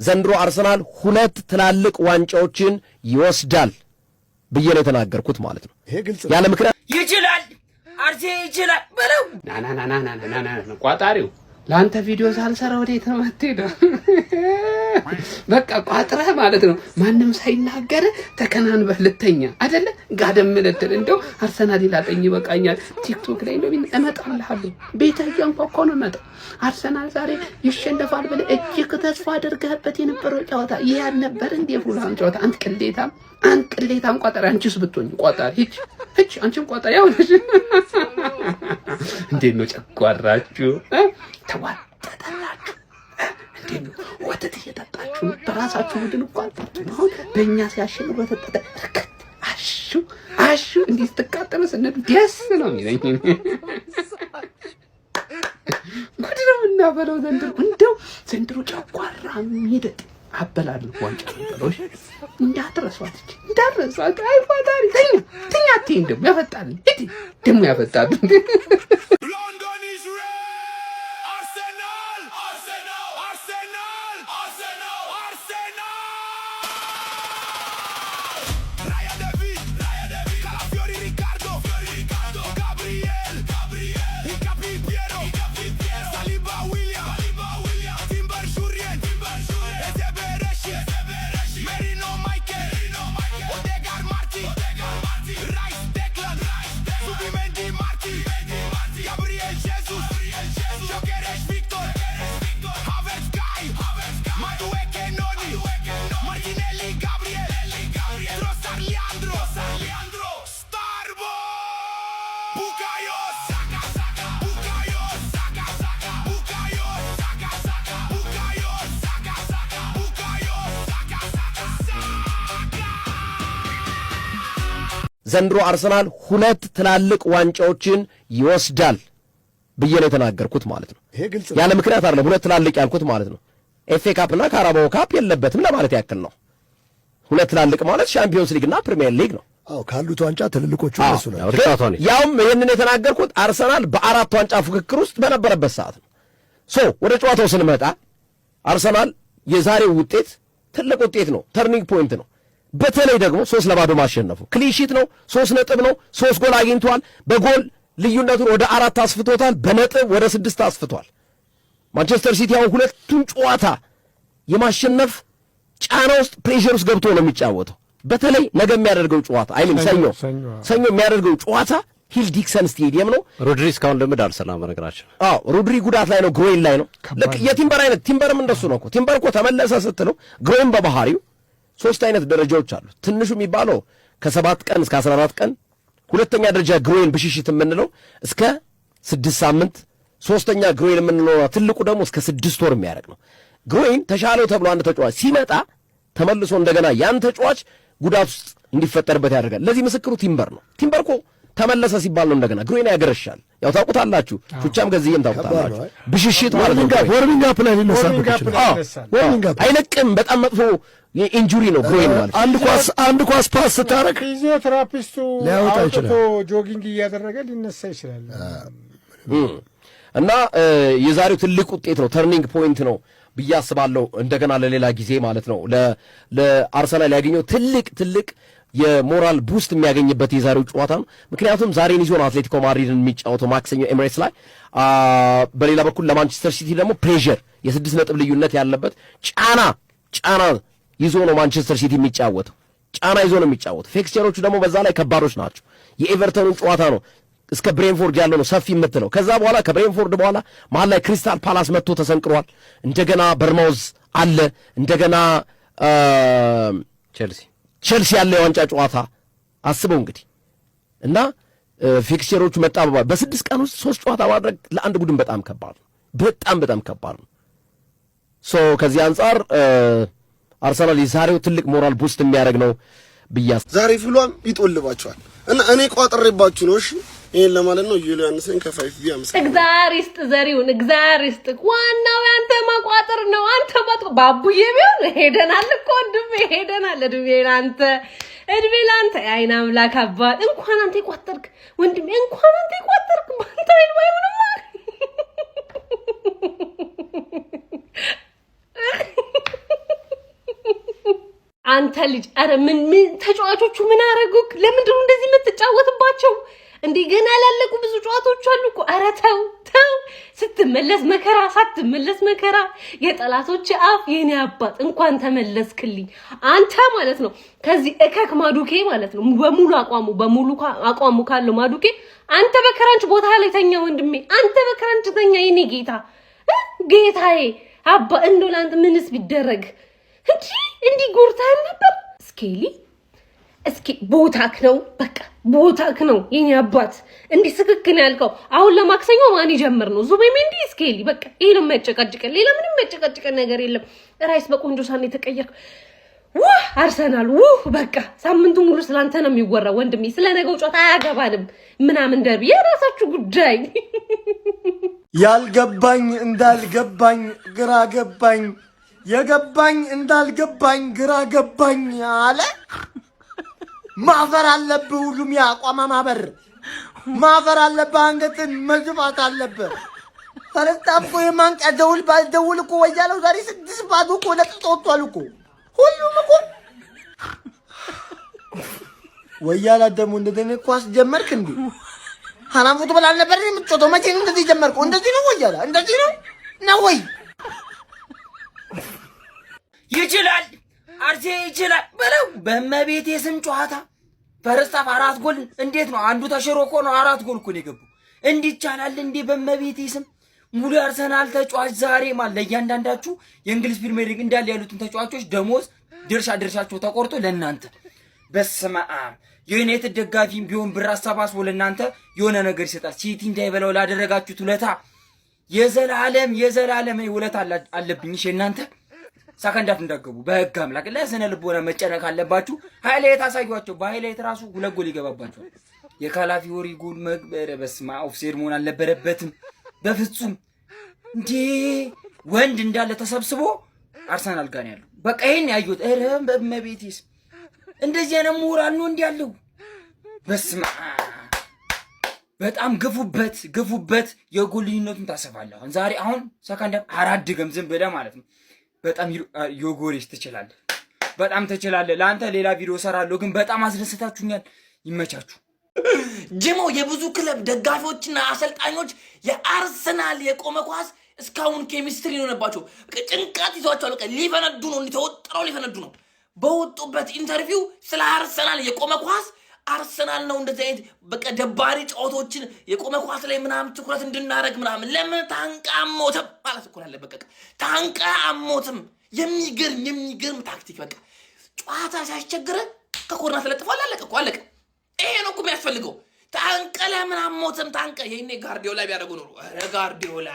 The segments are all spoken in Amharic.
ዘንድሮ አርሰናል ሁለት ትላልቅ ዋንጫዎችን ይወስዳል ብዬ ነው የተናገርኩት ማለት ነው። ይሄ ግልጽ ያለ ምክንያት ይችላል አርሴ ይችላል በለው። ና ቋጣሪው ላንተ ቪዲዮ ሳልሰራ ወዴት ነው የምትሄደው? በቃ ቋጥረህ ማለት ነው ማንም ሳይናገር ተከናንበህ ልተኛ አይደለ? ጋደም ልትል እንደው አርሰናል ይላጠኝ ይበቃኛል። ቲክቶክ ላይ ነው እመጣልሃለሁ። ቤተህ እያንኳኳ ነው መጣ። አርሰናል ዛሬ ይሸነፋል ብለህ እጅግ ተስፋ አድርገህበት የነበረው ጨዋታ ይሄ አልነበር እንዴ? ፉላን ጨዋታ አንተ ቅሌታም ቋጣሪ። አንቺስ ብትሆኝ ቋጣሪ ሂጅ አንቺም ቋጣሪ ያው ነሽ። እንዴት ነው ጨጓራችሁ ተዋጠጠላችሁ? እንዴት ነው ወተት እየጠጣችሁ በራሳችሁ ቡድን እንኳን አሁን በእኛ ሲያሸንፍ ወተት ርከት አሹ እንዲህ ስትቃጠሉ ስንል ደስ ነው የሚለኝ። ጉድ ነው የምናበለው ዘንድሮ ጨጓራ የሚደጥ አበላል ዋንጫ በሎሽ እንዳትረሷት አይ ፋታሪ ተኛ እንደም ያፈጣል ደም ያፈጣል። ዘንድሮ አርሰናል ሁለት ትላልቅ ዋንጫዎችን ይወስዳል ብዬ ነው የተናገርኩት ማለት ነው። ያለ ምክንያት አይደለም ሁለት ትላልቅ ያልኩት ማለት ነው። ኤፍኤ ካፕ እና ካራባኦ ካፕ የለበትም ለማለት ያክል ነው። ሁለት ትላልቅ ማለት ሻምፒዮንስ ሊግ እና ፕሪሚየር ሊግ ነው። ካሉት ዋንጫ ትልልቆቹ እነሱ ነው። ያውም ይሄንን የተናገርኩት አርሰናል በአራት ዋንጫ ፉክክር ውስጥ በነበረበት ሰዓት ነው። ወደ ጨዋታው ስንመጣ አርሰናል የዛሬው ውጤት ትልቅ ውጤት ነው፣ ተርኒንግ ፖይንት ነው። በተለይ ደግሞ 3-0 ማሸነፉ ክሊንሺት ነው። 3 ነጥብ ነው። 3 ጎል አግኝቷል። በጎል ልዩነቱን ወደ 4 አስፍቶታል። በነጥብ ወደ 6 አስፍቷል። ማንቸስተር ሲቲ አሁን ሁለቱን ጨዋታ የማሸነፍ ጫና ውስጥ ፕሬሸር ውስጥ ገብቶ ነው የሚጫወተው። በተለይ ነገ የሚያደርገው ጨዋታ ሰኞ የሚያደርገው ጨዋታ ሂል ዲክሰን ስቴዲየም ነው። ሮድሪ እስካሁን ልምድ አልሰላም በነገራችን። ሮድሪ ጉዳት ላይ ነው፣ ግሮይን ላይ ነው። ልክ የቲምበር አይነት ቲምበርም እንደሱ ነው እኮ። ቲምበር እኮ ተመለሰ ስትለው ግሮይን በባህሪው 3 አይነት ደረጃዎች አሉ። ትንሹ የሚባለው ከ7 ቀን እስከ 14 ቀን፣ ሁለተኛ ደረጃ ግሮይን ብሽሽት የምንለው እስከ 6 ሳምንት፣ ሶስተኛ ግሮይን የምንለው ትልቁ ደግሞ እስከ 6 ወር የሚያደርግ ነው። ግሮይን ተሻለው ተብሎ አንድ ተጫዋች ሲመጣ ተመልሶ እንደገና ያን ተጫዋች ጉዳት ውስጥ እንዲፈጠርበት ያደርጋል። ለዚህ ምስክሩ ቲምበር ነው። ቲምበር እኮ ተመለሰ ሲባል ነው እንደገና ግሮይን ያገረሻል። ያው ታውቁታላችሁ፣ ቹቻም ገዝየም ታውቁታላችሁ። ብሽሽት ማለት ነው። ወርሚንግ አፕ ላይ ይነሳል። አይለቅም። በጣም መጥፎ ኢንጁሪ ነው ግሮይን ማለት። አንድ ኳስ ፓስ ስታረግ ፊዚዮቴራፒስቱ ሊያወጣ ይችላል። ጆጊንግ እያደረገ ሊነሳ ይችላል። እና የዛሬው ትልቅ ውጤት ነው፣ ተርኒንግ ፖይንት ነው ብዬ አስባለሁ። እንደገና ለሌላ ጊዜ ማለት ነው ለአርሰናል ያገኘው ትልቅ የሞራል ቡስት የሚያገኝበት የዛሬው ጨዋታ ነው። ምክንያቱም ዛሬን ይዞ ነው አትሌቲኮ ማድሪድን የሚጫወተው ማክሰኞ ኤምሬትስ ላይ። በሌላ በኩል ለማንቸስተር ሲቲ ደግሞ ፕሬሸር የ6 ነጥብ ልዩነት ያለበት ጫና ይዞ ነው ማንቸስተር ሲቲ የሚጫወተው። ጫና ይዞ ነው የሚጫወተው። ፊክስቸሮቹ ደግሞ በዛ ላይ ከባዶች ናቸው። የኤቨርተኑን ጨዋታ ነው እስከ ብሬንፎርድ ያለው ነው ሰፊ የምትለው። ከዛ በኋላ ከብሬንፎርድ በኋላ መሀል ላይ ክሪስታል ፓላስ መጥቶ ተሰንቅሯል። እንደገና በርማውዝ አለ። እንደገና ቼልሲ ያለ የዋንጫ ጨዋታ አስበው እንግዲህ። እና ፊክስቸሮቹ መጣበባ በ6 ቀን ውስጥ 3 ጨዋታ ማድረግ ለአንድ ቡድን በጣም ከባድ ነው። በጣም ከባድ ነው። ከዚህ አንጻር አርሰናል የዛሬው ትልቅ ሞራል ቡስት የሚያደርግ ነው ብያስ። ዛሬ ፍሏም ይጦልባቸዋል እና እኔ ቋጥሬባችሁ ነው። እሺ ይሄን ለማለት ነው። ዩሊያንስን ከፋይፍ ቢያምስ እግዚአብሔር ይስጥ ዘሪውን፣ እግዚአብሔር ይስጥ። ዋናው ያንተ ማቋጠር ነው። አንተ ባቡዬ ቢሆን ሄደናል እኮ ወንድሜ፣ ሄደናል። እድሜ ላንተ የዓይን አምላክ አባት። እንኳን አንተ ይቋጠርክ ወንድሜ፣ እንኳን አንተ ይቋጠርክ። ባንተ አይል ባይሆንማ አንተ ልጅ አረ ምን ተጫዋቾቹ ምን አረጉክ? ለምንድን ነው እንደዚህ የምትጫወትባቸው? እንዴ ገና ያላለቁ ብዙ ጨዋታዎች አሉ እኮ። አረ ተው ስትመለስ መከራ ሳትመለስ መከራ። የጠላቶች አፍ የኔ አባት እንኳን ተመለስክልኝ አንተ ማለት ነው። ከዚህ እከክ ማዱኬ ማለት ነው በሙሉ አቋሙ ካለው ማዱኬ አንተ በክራንች ቦታ ላይ ተኛ ወንድሜ፣ አንተ በክራንች ተኛ የኔ ጌታዬ አባ። እንደው ላንተ ምንስ ቢደረግ እንዲ ጎርታን ነበር። እስኪ ቦታክ ነው በቃ ቦታክ ነው የኔ አባት። እንዲ ስክክን ያልከው አሁን ለማክሰኞ ማን ይጀምር ነው? ዙቤሜንዲ እስኬሊ በቃ ይሄ ነው የሚያጨቃጭቀን፣ ሌላ ምንም የሚያጨቃጭቀን ነገር የለም። ራይስ በቆንጆ ሳን የተቀየርክ አርሰናል በቃ ሳምንቱ ሙሉ ስላንተ ነው የሚወራው ወንድሜ። ስለ ነገው ጨዋታ አያገባንም ምናምን ደርቢ የራሳችሁ ጉዳይ። ያልገባኝ እንዳልገባኝ ግራ ገባኝ፣ የገባኝ እንዳልገባኝ ግራ ገባኝ አለ። ማፈር አለብህ ሁሉም የአቋማ ማፈር አለብህ፣ አንገትን መዝፋት አለብህ። ፈረስታፎ የማንቂያ ደውል ባልደውል እኮ ወያለው ዛሬ 6-0 እኮ ለቅጦ ወጥቷል እኮ ሁሉም እኮ። ወያላ ደግሞ እንደዚህ ኳስ ጀመርክ እንዴ? ሐራም ፉትቦል አልነበር የምትጮተው? መቼ ነው እንደዚህ ጀመርከው? እንደዚህ ነው ወያላ? እንደዚህ ነው ወይ? ይችላል አርሴ ይችላል በለው። በመቤቴ ስም ጨዋታ ፈርስታፍ 4 ጎል እንዴት ነው? አንዱ ተሽሮ እኮ ነው 4 ጎል እኮ ነው የገቡ። እንዲቻላል እንዴ? በመቤቴ ስም ሙሉ አርሰናል ተጫዋች ዛሬ ማለት ለእያንዳንዳችሁ የእንግሊዝ ፕሪሚየር ሊግ እንዳለ ያሉትን ተጫዋቾች ደሞዝ ድርሻቸው ተቆርጦ ለእናንተ በስመ አብ። የዩናይትድ ደጋፊም ቢሆን ብር አሰባስቦ ለእናንተ የሆነ ነገር ይሰጣል። ሲቲ እንዳይበላው ላደረጋችሁት ውለታ የዘላለም ውለታ አለብኝ። እሺ እናንተ ሳከንዳት እንዳገቡ በህግ አምላክ ለስነ ልቦና መጨነቅ አለባችሁ። ሃይላይት አሳዩአቸው። በሃይላይት ራሱ 2 ጎል ይገባባቸዋል። የካላፊዮሪ ጎል መግበር በስማ ኦፍሳይድ መሆን አልነበረበትም በፍጹም። እንዴ ወንድ እንዳለ ተሰብስቦ አርሰናል ጋር ያለው በቃ ይሄን ያዩት። እረም በመቤቴስ እንደዚህ አይነት ምሁራን ነው እንዲያለው። በስማ በጣም ግፉበት። የጎል ልዩነቱን ታሰፋለህ። ዛሬ አሁን ሰከንድ 4 ድገም ዝም ብለህ ማለት ነው። በጣም ዮጎሬሽ ትችላለህ፣ በጣም ትችላለህ። ለአንተ ሌላ ቪዲዮ ሰራለሁ፣ ግን በጣም አስደስታችሁኛል። ይመቻችሁ። ጅሞ የብዙ ክለብ ደጋፊዎችና አሰልጣኞች የአርሰናል የቆመ ኳስ እስካሁን ኬሚስትሪ ሆነባቸው። ጭንቀት ይዟቸዋል። በቃ ሊፈነዱ ነው፣ ተወጥረው ሊፈነዱ ነው። በወጡበት ኢንተርቪው ስለ አርሰናል የቆመ ኳስ አርሰናል ነው እንደዚህ አይነት በቃ ደባሪ ጨዋታዎችን የቆመ ኳስ ላይ ምናምን ትኩረት እንድናረግ ምናምን ለምን ታንቃ አሞትም ማለት እኮ አለ። በቃ ታንቃ አሞትም የሚገርም ታክቲክ። በቃ ጨዋታ ሲያስቸግረ ከኮርና ተለጥፏል። አለቀ። ይሄ ነው እኮ የሚያስፈልገው። ታንቀ ለምን አሞትም ታንቀ። ይሄኔ ጋርዲዮላ ቢያደርጉ ኖሮ ጋርዲዮላ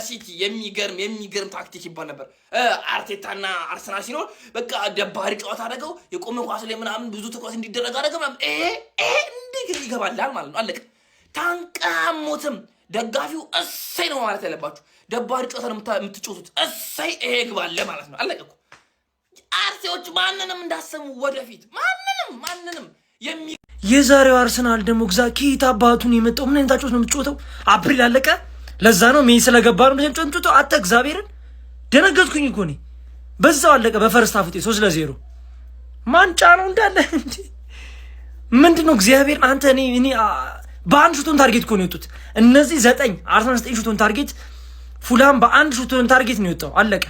ሲቲ የሚገርም ታክቲክ ይባል ነበር። አርቴታና አርሰናል ሲኖር በቃ ደባሪ ጨዋታ አደረገው። የቆመ ኳስ ላይ ምናምን ብዙ ትኩረት እንዲደረግ አደረገ ምናምን። እንዴት ይገባላል ማለት ነው። አለቀ። ታንቃሞትም ደጋፊው እሰይ ነው ማለት ያለባችሁ። ደባሪ ጨዋታ የምትጫወቱት እሰይ ይሄ ይገባል ማለት ነው። አለቀ እኮ። አርሴዎች ማንንም እንዳሰሙ ወደፊት ማንንም የዛሬው አርሰናል ደግሞ ግዛ ኪታ አባቱን የመጣው ምን አይነት ጨዋታ ነው የምትጫወተው? አፕሪል አለቀ። ለዛ ነው ሜይ ስለገባ ነው ጨንጭቶ አተ እግዚአብሔርን ደነገጥኩኝ እኮ እኔ። በዛው አለቀ። በፈርስት ሃፍ 3-0 ማንጫ ነው እንዳለ እንዴ! ምንድነው እግዚአብሔርን አንተ እኔ በአንድ ሹቶን ታርጌት እኮ ነው የወጡት እነዚህ 9 አርሰናል 9 ሹቶን ታርጌት፣ ፉላም በአንድ ሹቶን ታርጌት ነው የወጣው። አለቀ።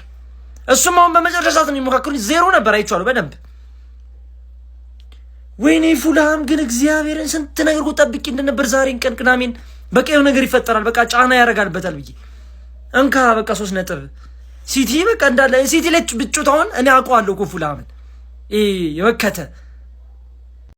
እሱም አሁን በመጨረሻ ሰዓት ነው የሚሞካከሩት። 0 ነበር አይቻለሁ በደንብ። ወይኔ ፉላም ግን እግዚአብሔርን ስንት ነገር እኮ ጠብቄ እንደነበር ዛሬን ቀን ቅዳሜን በቃ የሆነ ነገር ይፈጠራል፣ በቃ ጫና ያረጋልበታል ብዬ እንካ በቃ 3 ነጥብ ሲቲ በቃ እንዳለ ሲቲ ላይ ብጮታውን እኔ አውቀዋለሁ እኮ ፉላምን የወከተ